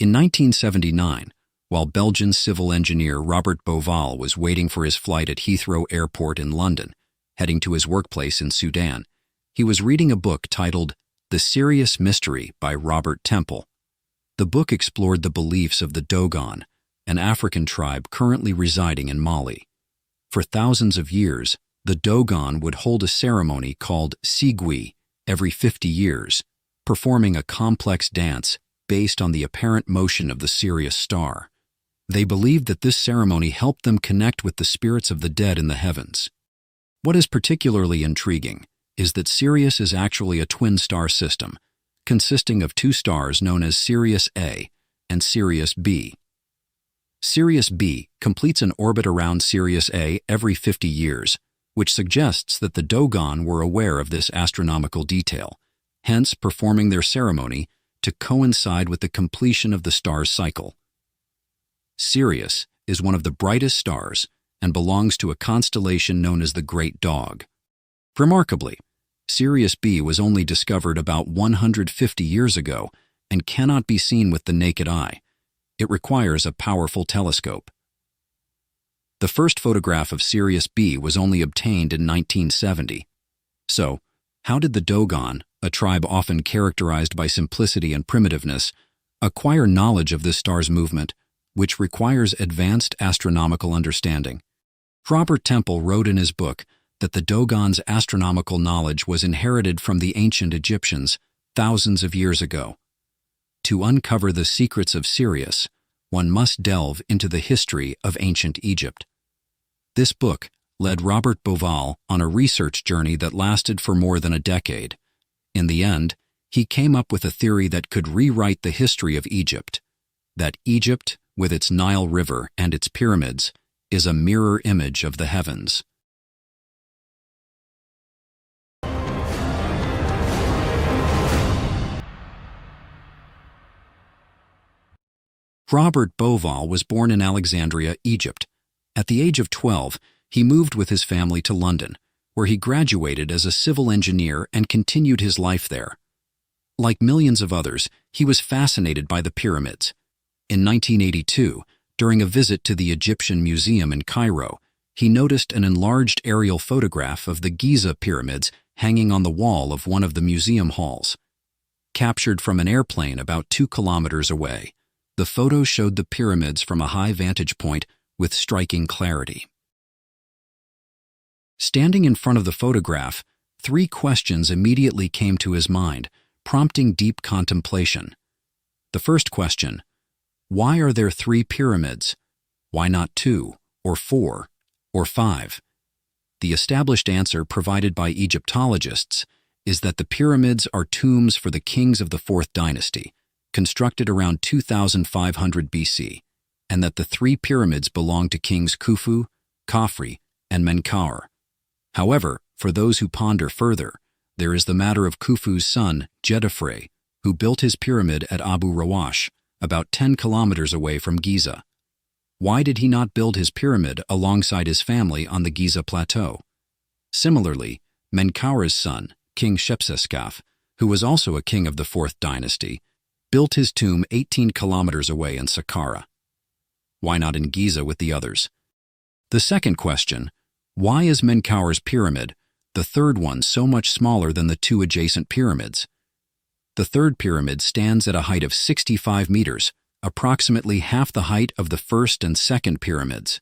In 1979, while Belgian civil engineer Robert Bauval was waiting for his flight at Heathrow Airport in London, heading to his workplace in Sudan, he was reading a book titled The Sirius Mystery by Robert Temple. The book explored the beliefs of the Dogon, an African tribe currently residing in Mali. For thousands of years, the Dogon would hold a ceremony called Sigui every 50 years, performing a complex dance based on the apparent motion of the Sirius star. They believed that this ceremony helped them connect with the spirits of the dead in the heavens. What is particularly intriguing is that Sirius is actually a twin star system, consisting of two stars known as Sirius A and Sirius B. Sirius B completes an orbit around Sirius A every 50 years, which suggests that the Dogon were aware of this astronomical detail, hence performing their ceremony to coincide with the completion of the star's cycle. Sirius is one of the brightest stars and belongs to a constellation known as the Great Dog. Remarkably, Sirius B was only discovered about 150 years ago and cannot be seen with the naked eye. It requires a powerful telescope. The first photograph of Sirius B was only obtained in 1970. So, how did the Dogon, a tribe often characterized by simplicity and primitiveness, acquire knowledge of this star's movement, which requires advanced astronomical understanding? Robert Temple wrote in his book that the Dogon's astronomical knowledge was inherited from the ancient Egyptians thousands of years ago. To uncover the secrets of Sirius, one must delve into the history of ancient Egypt. This book led Robert Bauval on a research journey that lasted for more than a decade. In the end, he came up with a theory that could rewrite the history of Egypt, that Egypt, with its Nile River and its pyramids, is a mirror image of the heavens. Robert Bauval was born in Alexandria, Egypt. At the age of 12, he moved with his family to London, where he graduated as a civil engineer and continued his life there. Like millions of others, he was fascinated by the pyramids. In 1982, during a visit to the Egyptian Museum in Cairo, he noticed an enlarged aerial photograph of the Giza pyramids hanging on the wall of one of the museum halls. Captured from an airplane about 2 kilometers away, the photo showed the pyramids from a high vantage point with striking clarity. Standing in front of the photograph, 3 questions immediately came to his mind, prompting deep contemplation. The first question: why are there 3 pyramids? Why not 2, or 4, or 5? The established answer provided by Egyptologists is that the pyramids are tombs for the kings of the 4th dynasty, constructed around 2500 BC, and that the 3 pyramids belong to kings Khufu, Khafre, and Menkaure. However, for those who ponder further, there is the matter of Khufu's son, Djedefre, who built his pyramid at Abu Rawash, about 10 kilometers away from Giza. Why did he not build his pyramid alongside his family on the Giza plateau? Similarly, Menkaure's son, King Shepseskaf, who was also a king of the 4th dynasty, built his tomb 18 kilometers away in Saqqara. Why not in Giza with the others? The second question: why is Menkaure's pyramid, the third one, so much smaller than the 2 adjacent pyramids? The third pyramid stands at a height of 65 meters, approximately half the height of the first and second pyramids.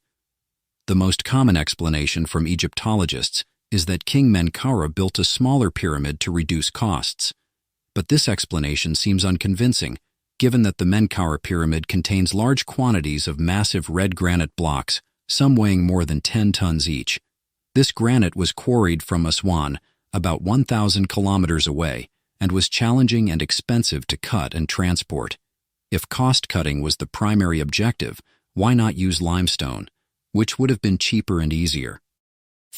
The most common explanation from Egyptologists is that King Menkaure built a smaller pyramid to reduce costs. But this explanation seems unconvincing, given that the Menkaure pyramid contains large quantities of massive red granite blocks, some weighing more than 10 tons each. This granite was quarried from Aswan, about 1,000 kilometers away, and was challenging and expensive to cut and transport. If cost-cutting was the primary objective, why not use limestone, which would have been cheaper and easier?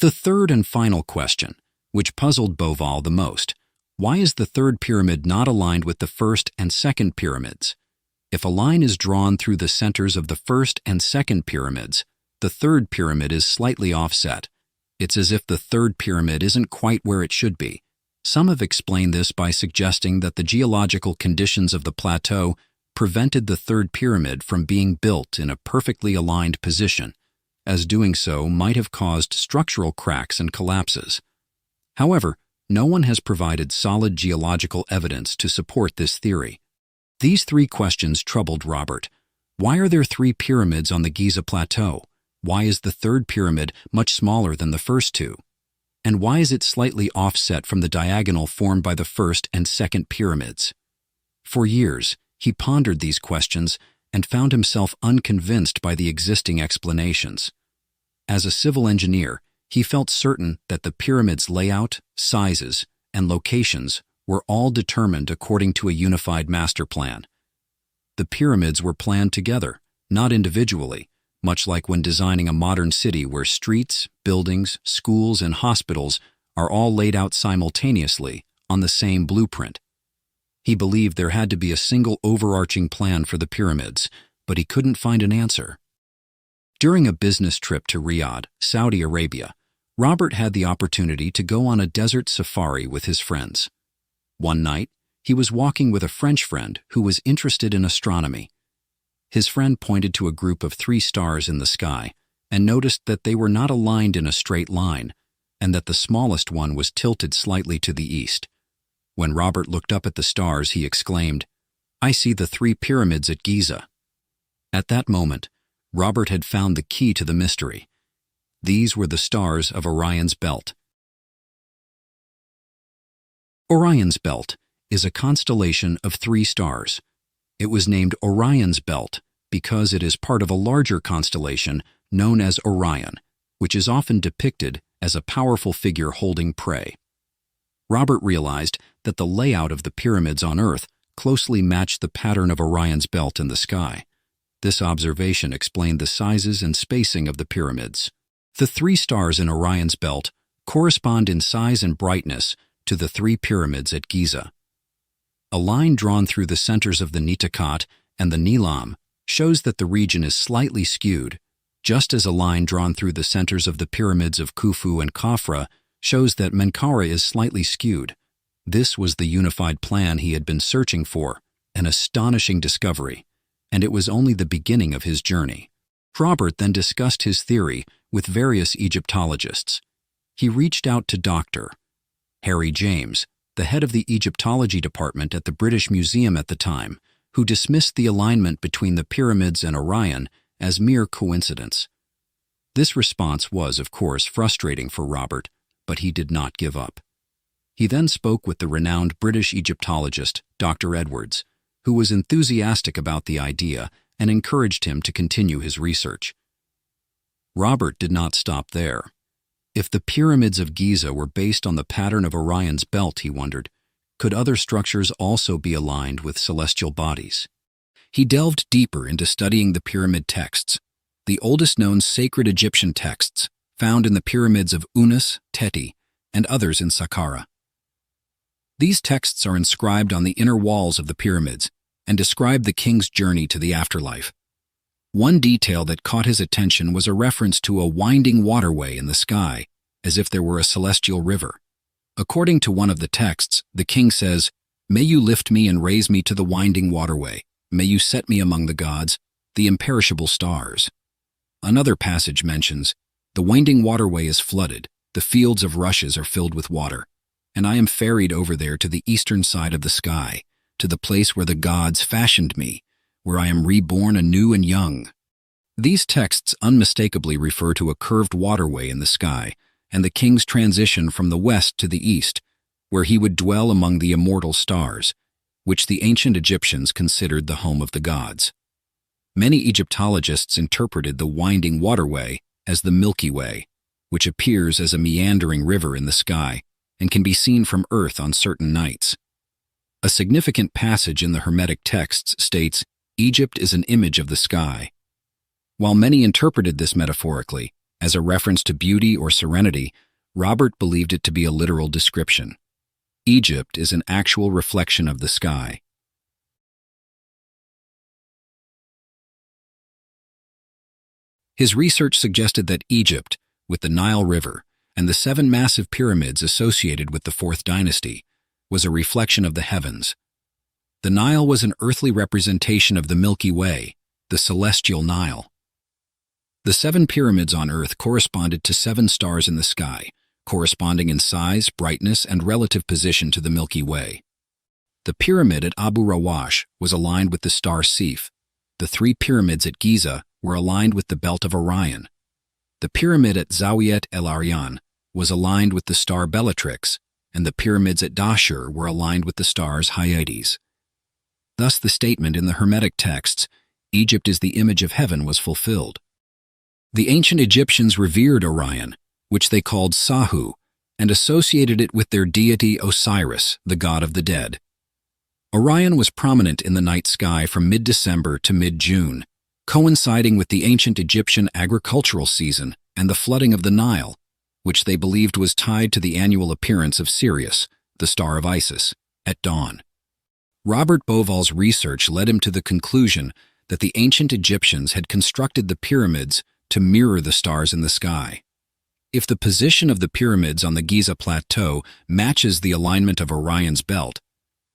The third and final question, which puzzled Bauval the most: why is the third pyramid not aligned with the first and second pyramids? If a line is drawn through the centers of the first and second pyramids, the third pyramid is slightly offset. It's as if the third pyramid isn't quite where it should be. Some have explained this by suggesting that the geological conditions of the plateau prevented the third pyramid from being built in a perfectly aligned position, as doing so might have caused structural cracks and collapses. However, no one has provided solid geological evidence to support this theory. These three questions troubled Robert. Why are there three pyramids on the Giza plateau? Why is the third pyramid much smaller than the first two? And why is it slightly offset from the diagonal formed by the first and second pyramids? For years, he pondered these questions and found himself unconvinced by the existing explanations. As a civil engineer, he felt certain that the pyramid's layout, sizes, and locations were all determined according to a unified master plan. The pyramids were planned together, not individually, much like when designing a modern city where streets, buildings, schools, and hospitals are all laid out simultaneously on the same blueprint. He believed there had to be a single overarching plan for the pyramids, but he couldn't find an answer. During a business trip to Riyadh, Saudi Arabia, Robert had the opportunity to go on a desert safari with his friends. One night, he was walking with a French friend who was interested in astronomy. His friend pointed to a group of 3 stars in the sky and noticed that they were not aligned in a straight line and that the smallest one was tilted slightly to the east. When Robert looked up at the stars, he exclaimed, "I see the 3 pyramids at Giza." At that moment, Robert had found the key to the mystery. These were the stars of Orion's belt. Orion's belt is a constellation of 3 stars. It was named Orion's belt because it is part of a larger constellation known as Orion, which is often depicted as a powerful figure holding prey. Robert realized that the layout of the pyramids on Earth closely matched the pattern of Orion's belt in the sky. This observation explained the sizes and spacing of the pyramids. The 3 stars in Orion's belt correspond in size and brightness to the 3 pyramids at Giza. A line drawn through the centers of the Nitakat and the Nilam shows that the region is slightly skewed, just as a line drawn through the centers of the pyramids of Khufu and Khafra shows that Menkaure is slightly skewed. This was the unified plan he had been searching for, an astonishing discovery, and it was only the beginning of his journey. Robert then discussed his theory with various Egyptologists. He reached out to Dr. Harry James, the head of the Egyptology department at the British Museum at the time, who dismissed the alignment between the pyramids and Orion as mere coincidence. This response was, of course, frustrating for Robert, but he did not give up. He then spoke with the renowned British Egyptologist, Dr. Edwards, who was enthusiastic about the idea and encouraged him to continue his research. Robert did not stop there. If the pyramids of Giza were based on the pattern of Orion's belt, he wondered, could other structures also be aligned with celestial bodies? He delved deeper into studying the pyramid texts, the oldest known sacred Egyptian texts found in the pyramids of Unas, Teti, and others in Saqqara. These texts are inscribed on the inner walls of the pyramids and describe the king's journey to the afterlife. One detail that caught his attention was a reference to a winding waterway in the sky, as if there were a celestial river. According to one of the texts, the king says, "May you lift me and raise me to the winding waterway. May you set me among the gods, the imperishable stars." Another passage mentions, "The winding waterway is flooded, the fields of rushes are filled with water, and I am ferried over there to the eastern side of the sky, to the place where the gods fashioned me, where I am reborn anew and young." These texts unmistakably refer to a curved waterway in the sky and the king's transition from the west to the east, where he would dwell among the immortal stars, which the ancient Egyptians considered the home of the gods. Many Egyptologists interpreted the winding waterway as the Milky Way, which appears as a meandering river in the sky and can be seen from Earth on certain nights. A significant passage in the Hermetic texts states, "Egypt is an image of the sky." While many interpreted this metaphorically, as a reference to beauty or serenity, Robert believed it to be a literal description. Egypt is an actual reflection of the sky. His research suggested that Egypt, with the Nile River and the 7 massive pyramids associated with the 4th dynasty, was a reflection of the heavens. The Nile was an earthly representation of the Milky Way, the celestial Nile. The 7 pyramids on Earth corresponded to 7 stars in the sky, corresponding in size, brightness, and relative position to the Milky Way. The pyramid at Abu Rawash was aligned with the star Sif. The 3 pyramids at Giza were aligned with the belt of Orion. The pyramid at Zawiyet El Aryan was aligned with the star Bellatrix, and the pyramids at Dashur were aligned with the stars Hyades. Thus the statement in the Hermetic texts, "Egypt is the image of heaven," was fulfilled. The ancient Egyptians revered Orion, which they called Sahu, and associated it with their deity Osiris, the god of the dead. Orion was prominent in the night sky from mid-December to mid-June, coinciding with the ancient Egyptian agricultural season and the flooding of the Nile, which they believed was tied to the annual appearance of Sirius, the star of Isis, at dawn. Robert Bauval's research led him to the conclusion that the ancient Egyptians had constructed the pyramids to mirror the stars in the sky. If the position of the pyramids on the Giza plateau matches the alignment of Orion's belt,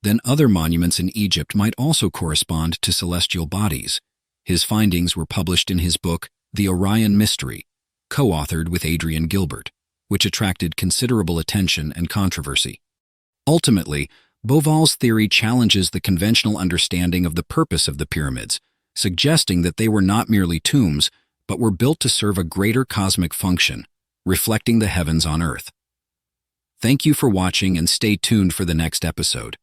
then other monuments in Egypt might also correspond to celestial bodies. His findings were published in his book, The Orion Mystery, co-authored with Adrian Gilbert, which attracted considerable attention and controversy. Ultimately, Bauval's theory challenges the conventional understanding of the purpose of the pyramids, suggesting that they were not merely tombs, but were built to serve a greater cosmic function, reflecting the heavens on Earth. Thank you for watching and stay tuned for the next episode.